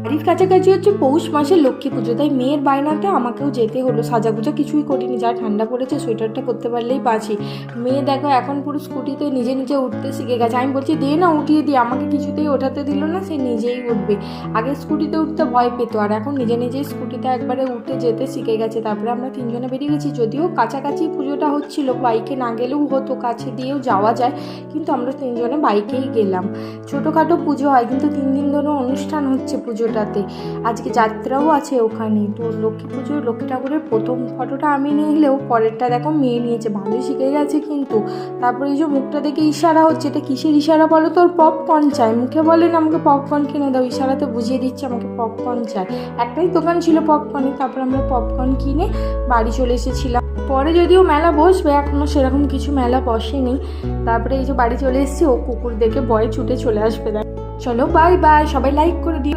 বাড়ির কাছাকাছি হচ্ছে পৌষ মাসের লক্ষ্মী পুজো, তাই মেয়ের বায়নাতে আমাকেও যেতে হলো। সাজাগুজা কিছুই করিনি, যা ঠান্ডা পড়েছে সোয়েটারটা করতে পারলেই বাঁচি। মেয়ে দেখো এখন পুরো স্কুটিতে নিজে নিজে উঠতে শিখে গেছে। আমি বলছি দে না, উঠিয়ে দিই, আমাকে কিছুতেই ওঠাতে দিল না, সে নিজেই উঠবে। আগে স্কুটিতে উঠতে ভয় পেতো, আর এখন নিজে নিজেই স্কুটিতে একবারে উঠে যেতে শিখে গেছে। তারপরে আমরা তিনজনে বেরিয়ে গেছি। যদিও কাছাকাছি পুজোটা হচ্ছিল, বাইকে না গেলেও হতো, কাছে দিয়েও যাওয়া যায়, কিন্তু আমরা তিনজনে বাইকেই গেলাম। ছোটোখাটো পুজো হয়, কিন্তু 3 দিন ধরে অনুষ্ঠান হচ্ছে পুজোটাতে। আজকে যাত্রাও আছে ওখানে। তো লক্ষ্মী পুজোর লক্ষ্মী ঠাকুরের প্রথম ফটোটা আমি নিলেও পরেরটা দেখো মেয়ে নিয়েছে, ভালোই শিখে গেছে কিন্তু। তারপরে এই যে মুখটা দেখে ইশারা হচ্ছে, এটা কিসের ইশারা বলো তো? ওর পপকর্ন চাই, মুখে বলেন আমাকে পপকর্ন কিনে দাও, ইশারাতে বুঝিয়ে দিচ্ছে আমাকে পপকর্ন চাই। একটাই দোকান ছিল পপকর্নের, তারপর আমরা পপকর্ন কিনে বাড়ি চলে এসেছিলাম। পরে যদিও মেলা বসবে, এখনও সেরকম কিছু মেলা বসেনি। তারপরে এই যে বাড়ি চলে এসেছি, ও কুকুর দেখে ভয়ে ছুটে চলে আসবে। চলো বাই বাই, সবাই লাইক করে দিও।